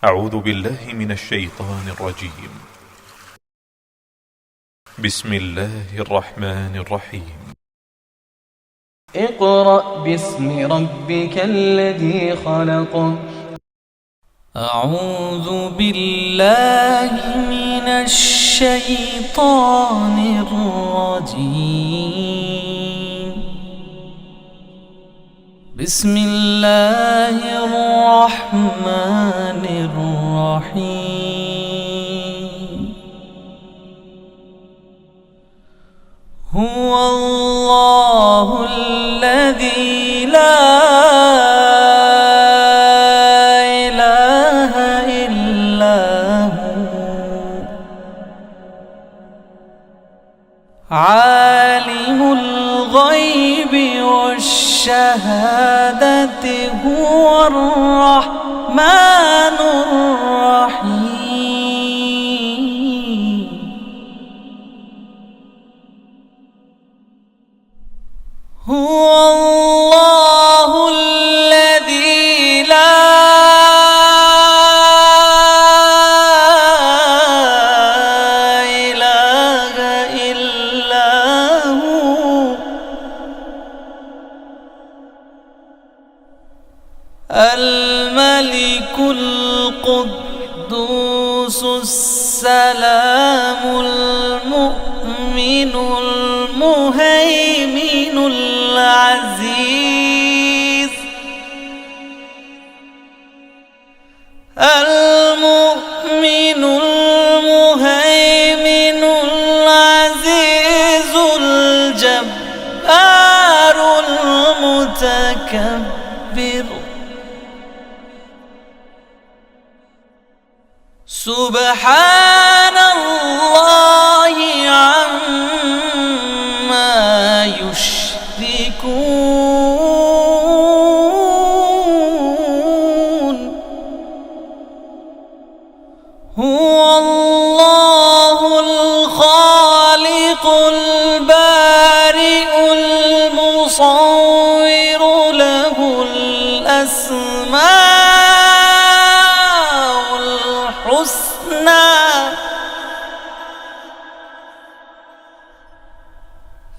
أعوذ بالله من الشيطان الرجيم. بسم الله الرحمن الرحيم. اقرأ باسم ربك الذي خلق. أعوذ بالله من الشيطان الرجيم. بسم الله الرحمن الرحيم. هو الله الذي لا إله إلا هو عالم الغيب والشهادة هو الرحمن الرحيم. هو الله الذي لا إله إلا هو الملك القدوس السلام المؤمن المهيمن العزيز المؤمن المهيمن العزيز الجبار المتكبر. سبحان الله عما يشركون. هو الله الخالق البارئ المصور له الأسماء الحسنى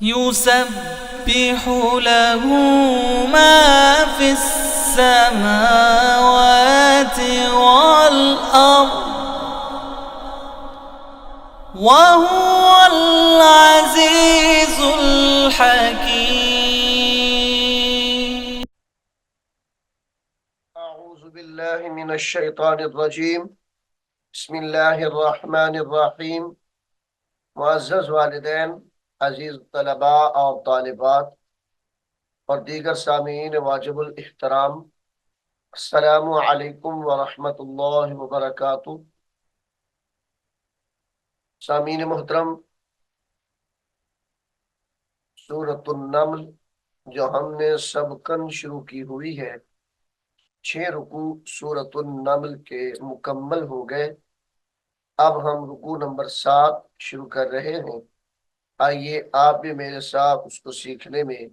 يسبح له ما في السماوات والأرض وهو العزيز الحكيم. أعوذ بالله من الشيطان الرجيم. بسم الله الرحمن الرحیم. معزز والدین، عزیز طلباء اور طالبات اور دیگر سامعین واجب الاحترام، السلام علیکم ورحمۃ اللہ وبرکاتہ۔ سامعین محترم، سورۃ النمل جو ہم نے سبقاً شروع کی ہوئی ہے، 6 رکوع سورۃ النمل کے مکمل ہو گئے۔ اب ہم رکوع نمبر 7 شروع کر رہے ہیں۔ آئیے آپ بھی میرے ساتھ اس کو سیکھنے میں،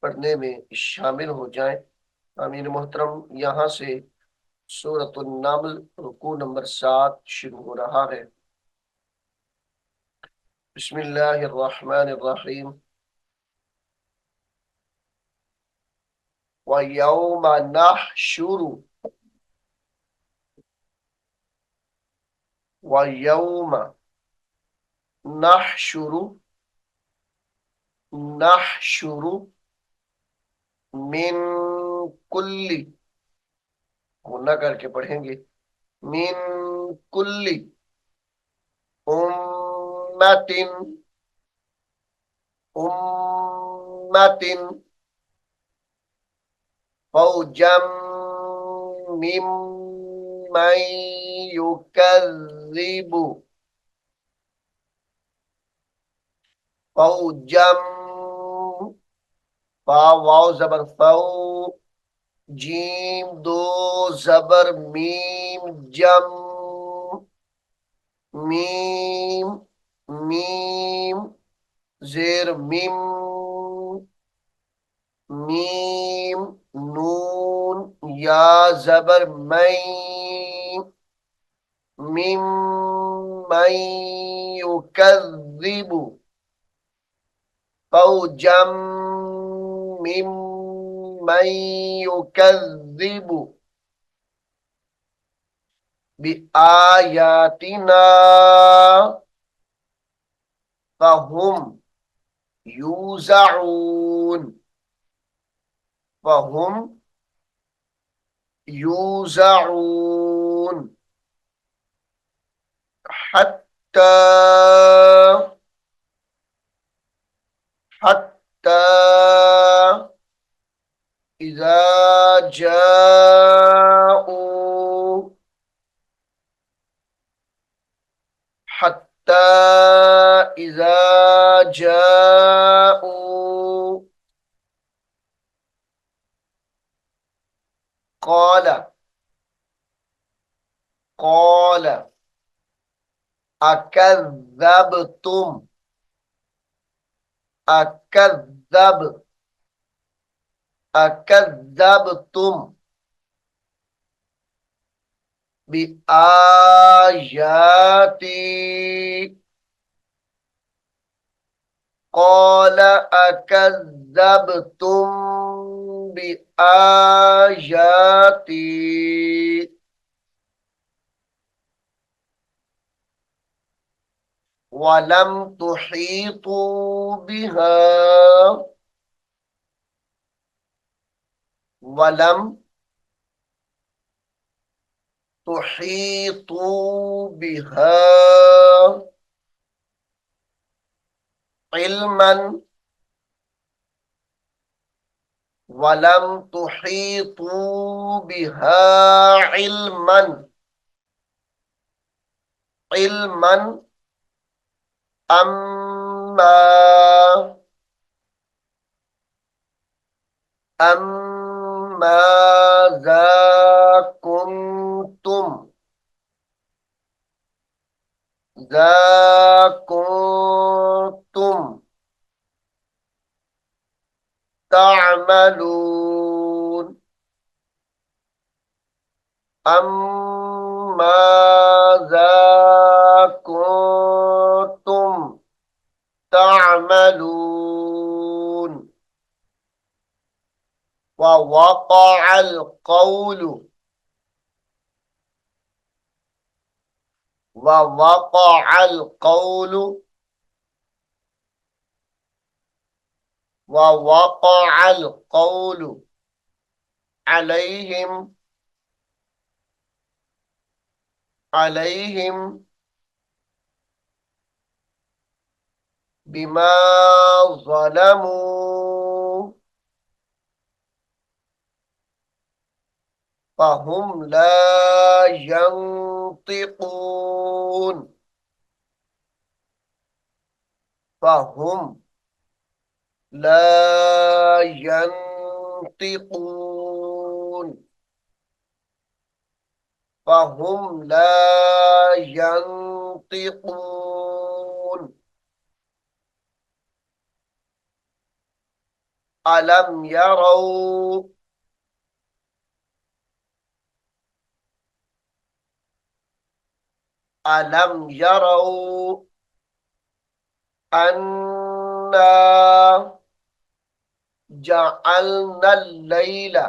پڑھنے میں شامل ہو جائیں۔ امین محترم، یہاں سے سورۃ النمل رکوع نمبر 7 شروع ہو رہا ہے۔ بسم اللہ الرحمن الرحیم۔ وَيَوْمَ نَحْشُرُ وَيَوْمَ نَحْشُرُ نَحْشُرُ من کل، غنہ کر کے پڑھیں گے، من کل امت امت فوجا ممن یکذب فوجا، فا واو زبر فو، جیم دو زبر میم، جم میم میم زیر میم، میم نون یا زبر مین، मिम्मन युकज़्ज़िबु फौजम मिम्मन युकज़्ज़िबु बिआयातिना फहुम यूज़ऊन फहुम यूज़ऊन हत्ता हत्ता इज़ा जाऊ हत्ता इज़ा जाऊ क़ाल क़ाल अकज़्ज़बतुम अकज़्ज़ब अकज़्ज़बतुम बिआयाती क़ाल अकज़्ज़बतुम बिआयाती वलम तुहीतू बिहा वलम तुहीतू बिहा इल्मन वलम तुहीतू बिहा इल्मन इल्मन अम्मा अम्माज़ा कुंतुम ज़ा कुंतुम तामलून अम्माज़ा कुंतुम तामलून ववक़अल क़ौलु ववक़अल क़ौलु ववक़अल क़ौलु अलैहिम अलैहिम बिमा ज़लमू फहुम ला यंतिक़ून फहुम ला यंतिक़ून फहुम ला यंतिक़ून अलम यरौ अलम यरौ अन्ना जअलना लैला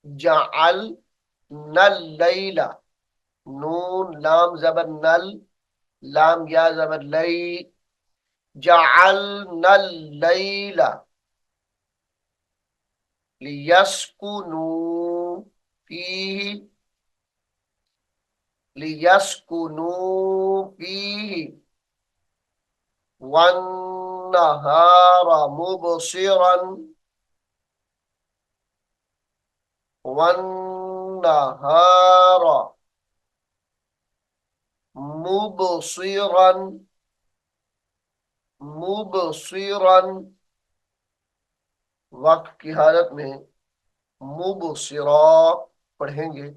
जअलना लैला नून लाम जबर नल लाम या जबर लई जअलना लैला लियस्कुनू फीही लियस्कुनू फीही वन्नहार मुबसिरन वन्नहार मुबसिरन मुबसिरन वक्त की हालत में मुबसिरा पढ़ेंगे।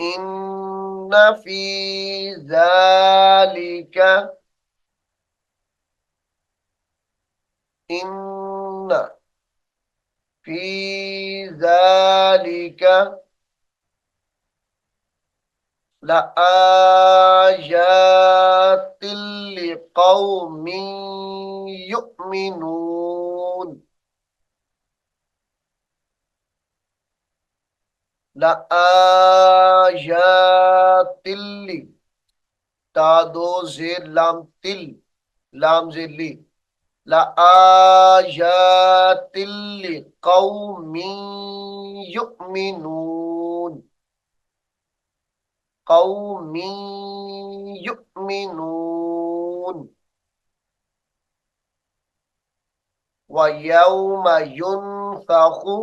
इन्ना फी ज़ालिका इन्ना फी ज़ालिका लआयातिल लिक़ौमिन युमिनून। लआयातिल, ता दो जेर लाम तिल, लाम जेर ली, लआयातिल लिक़ौमिन युमिनून, कौमिन युमिनून। व यौम युनफखु,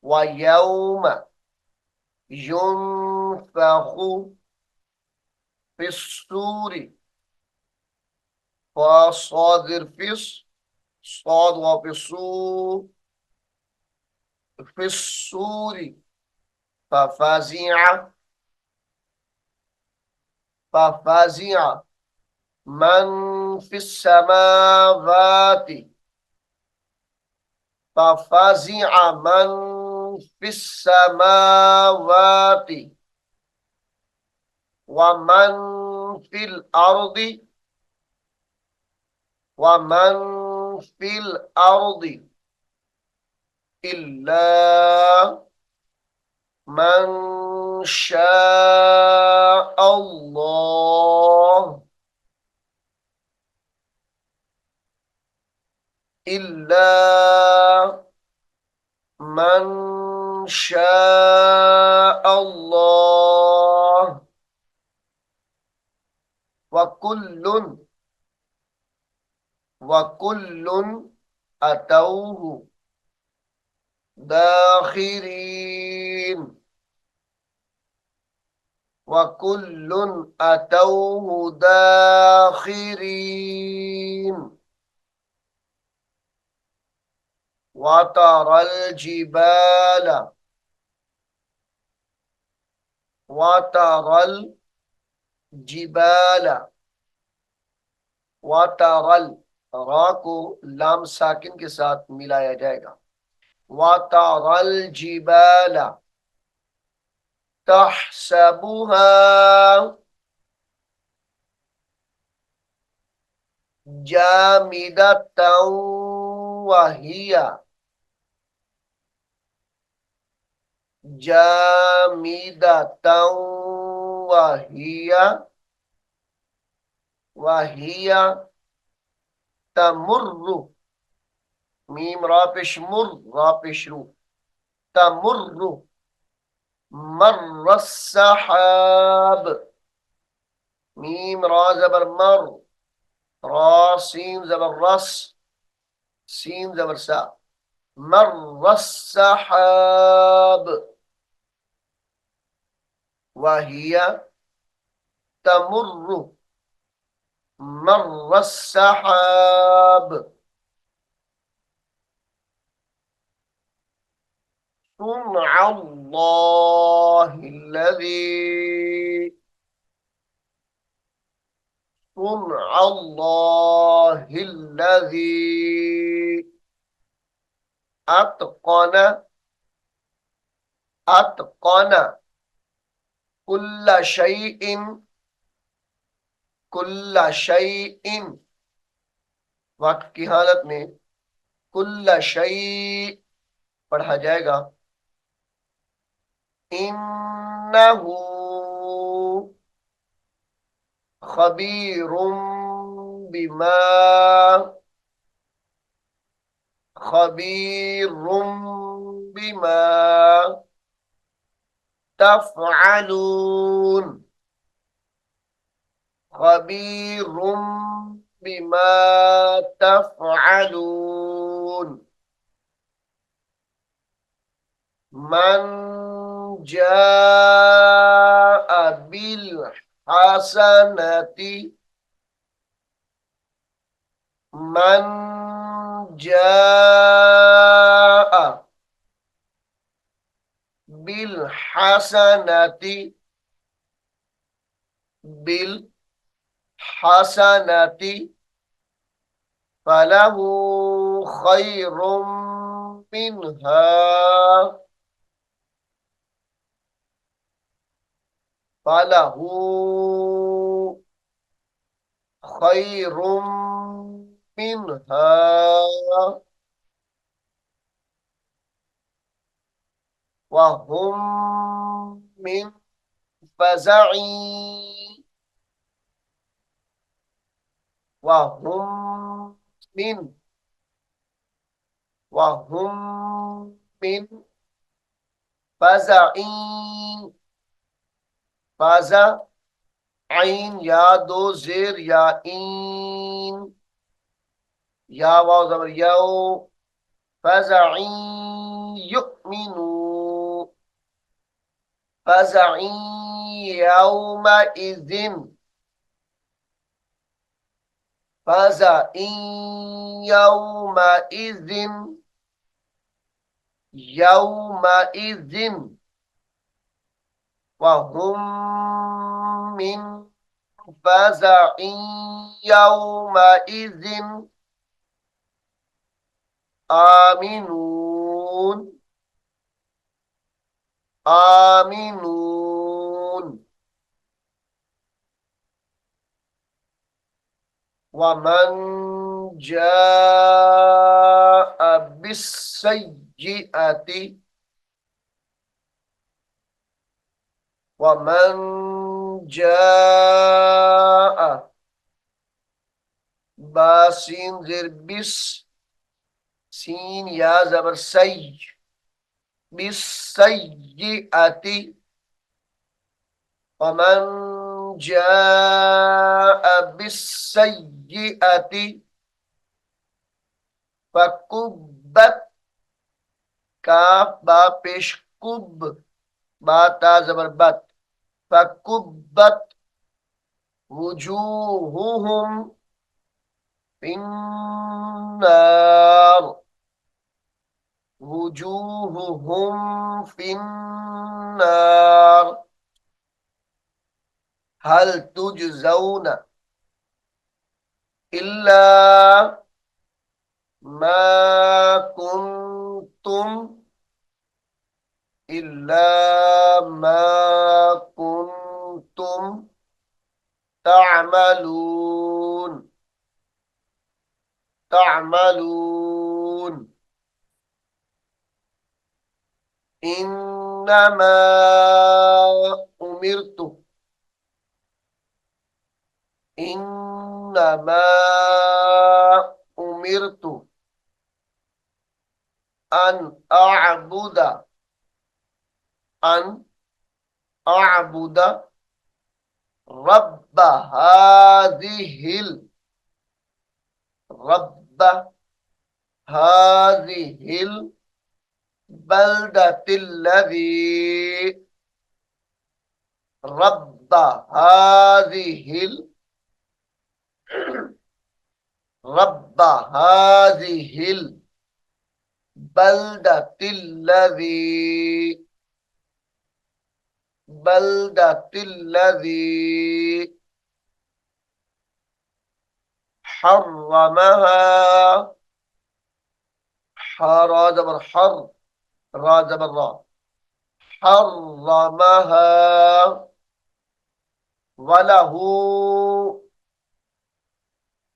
व यौम युनफखु फिस्सूरी, फासादिर फिस, साद वापिसू, फिस्सूरी, फफज़िअ, फफज़िअ मन फिस्समावाति, फफज़िअ मन फिस्समावाति वमन फिल अर्दि, वमन फिल अर्दि इल्ला मन शाअ अल्लाह, इल्ला मन शाअ अल्लाह। वकुल्लुन, वकुल्लुन अतौहु दाखिरीन, वकुल्लुन अतौहु दाखिरीन। वतरल जिबाल, वतरल जिबाल, वतरल, रा को लाम साकिन के साथ मिलाया जाएगा। वतरल जिबाल तहसबुहा जामिदतन वहिया, जामिदतन वहिया, वहिया तमुर्रु, मीम रा पेश मुर, रा पेश रू, तमुर्रु मर्र सहाब, मीम रा जबर मर, रा सीन जबर रस, सीन जबर सा, मर्र सहाब वहिया तमुर्रु मर्र सहाब। सुनअल्लाहिल्लज़ी, सुनअल्लाहिल्लज़ी अतक़न, अतक़न कुल्ल शैइन, कुल्ल शैइन, वक्त की हालत में कुल्ल शै पढ़ा जाएगा। इन्नहु खबीरुम बिमा, खबीरुम बिमा तफ़अलून, खबीरुम बिमा तफ़अलून। मन जाअ बिल हसनति, मन जाअ बिल हसनति, बिल हसनति फलहु खैरुम मिनहा फलहु खैरुम मिनहा वहुम मिन फज़ई वहुम मिन वहुम मिन फज़ई फज़ा आइन या दो जेर या इन या वाव ज़बर याओ फज़ई युमिनू फज़ई यौमइज़िन फज़ई यौमइज़िन यौमइज़िन वहुम मिन फज़ई यौमइज़िन आमिनून आमिनून वमन जाअ बिस्सय्यिअति वमन जाअ बासीन ज़ेर बिस सीन या ज़बर सई बिस्सय्यिअति वमन जाअ बिस्सय्यिअति फकुब्बत काफ बा पेश कुब बा ता ज़बर बत फकुब्बत वुजूहुहुम फिन्नार वुजूहुहुम फिन्नार हल तुजज़ौना इल्ला मा कुन्तुम इल्ला मा कुन्तुम तामलून तामलून इन्नमा उमिरतु इन्नमा उमिरतु अन अअबुदा रब्ब हाज़िहिल रब्ब हाज़िहिल बल्दतिल्लज़ी रब्ब हाज़िहिल रब्ब हाज़िहिल बल्दतिल्लज़ी हर्रमहा हरा ज़बर हर रा ज़बर रा हर्रमहा वलहू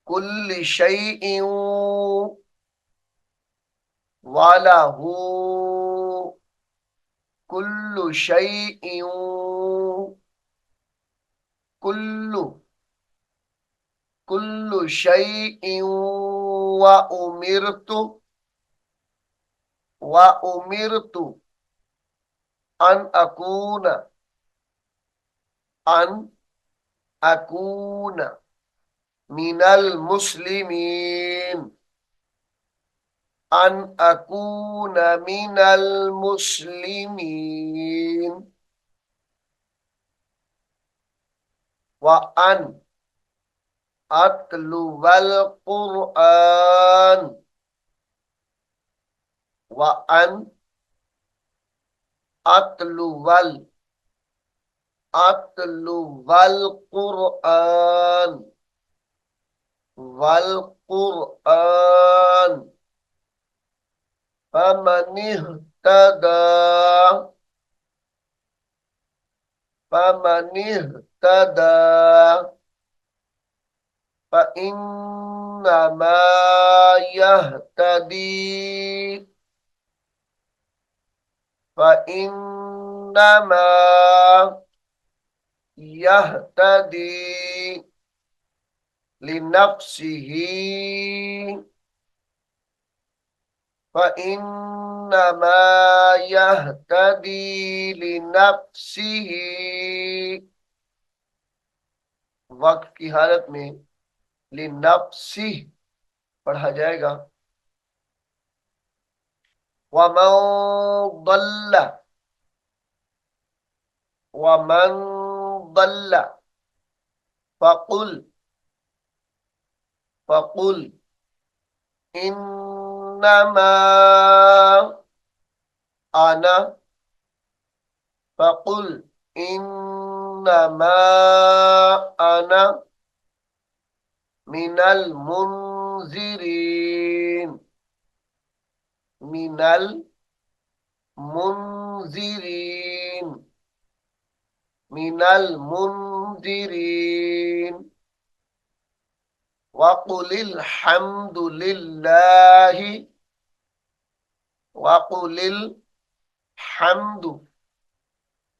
कुल्लि शैइन वलहू कुल्लु शैइन कुल्लु शैइन व उमिरतु अन अकून मिनल मुस्लिमीन अन अकून मिनल मुस्लिमीन व अन अतलुवल कुरआन व अन अतलुवल कुरआन वल कुरआन फमन इहतदा फमन इहतदा फइन्नमा यहतदी फइन्नमा यहतदी लिनफ्सिही फइन्नमा यहतदी लिनफ्सिही। वक्त की हालत में लिनफ्सिही पढ़ा जाएगा। वमन दल्ल वमन दल्ल फकुल फकुल इन्नमा आना फकुल इन्नमा आना मिनल मुनजिरीन मिनल मुनजिरीन मिनल मुनजिरीन वकुलिल हम्दुलिल्लाहि वकुलिल हम्दु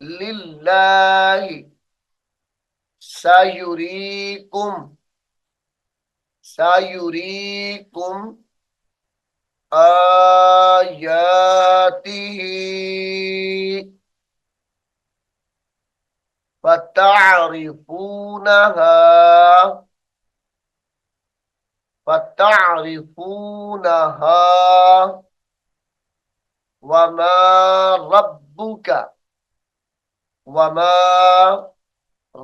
लिल्लाहि सायुरीकुम सायुरीकुम आयातिही फतअरिफूनहा फतअरिफूनहा वमा रब्बुका वमा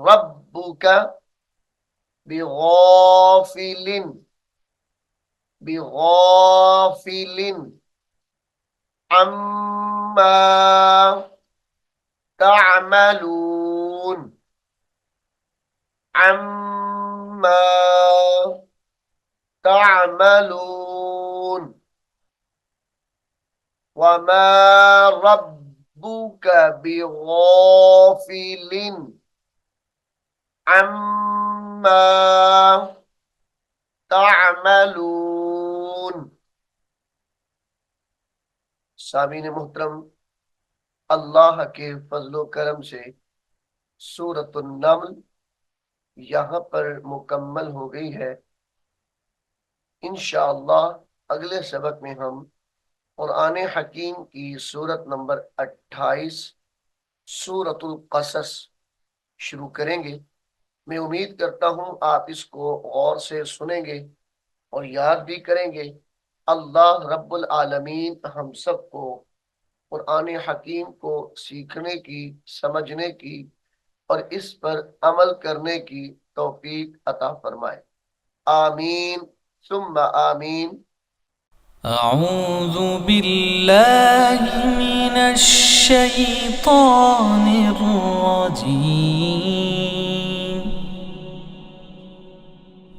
रब्बुका बिगाफिलिन बिगाफिलिन अम्मा तअमलून अम्मा तअमलून वमा रब्बुका बिगाफिलिन अम्मा तअमलून। सामीन मुहतरम, अल्लाह के फजलो करम से सूरतुन नम्ल यहाँ पर मुकम्मल हो गई है। इंशाअल्लाह अगले सबक में हम कुरान हकीम की सूरत नंबर 28 सूरतुल कसस शुरू करेंगे। मैं उम्मीद करता हूँ आप इसको गौर से सुनेंगे और याद भी करेंगे। अल्लाह रब्बुल आलमीन हम सबको कुरान हकीम को सीखने की, समझने की और इस पर अमल करने की तौफीक अता फरमाए। आमीन सुम्मा आमीन। अऊज़ु बिल्लाहि मिनश शैतानिर रजीम।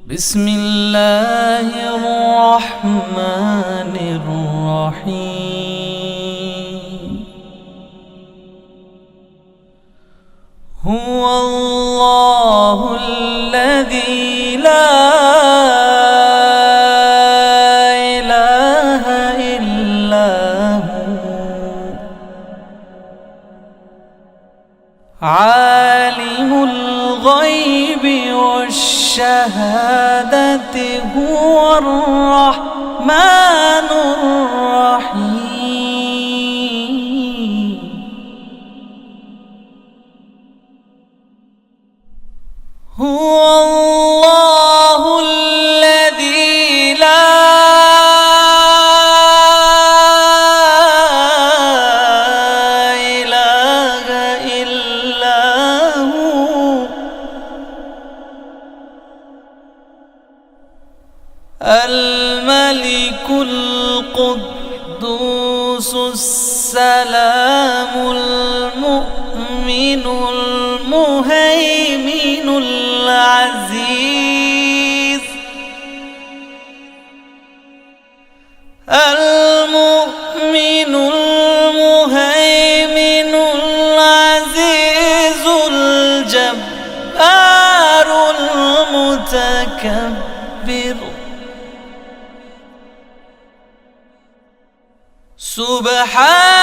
बिस्मिल्लाहिर रहमानिर रहीम। हुवल्लाहुल्लज़ी ला इलाहा इल्ला हु आलिमुल गैबि वश्शहादति हुवर रहमानुर रहीम। हुवल्लाहुल्लज़ी ला इलाहा इल्ला हु अल मलिकुल कुद्दूसुस सलामुल मुमिनुल मुहैमिनुल अज़ीज़ अल الجبار المتكبر سبحان